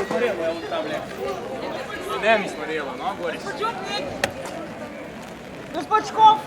Смотрела, он там, бля. Да, не смотрела, ну, а Борис. Без бочков.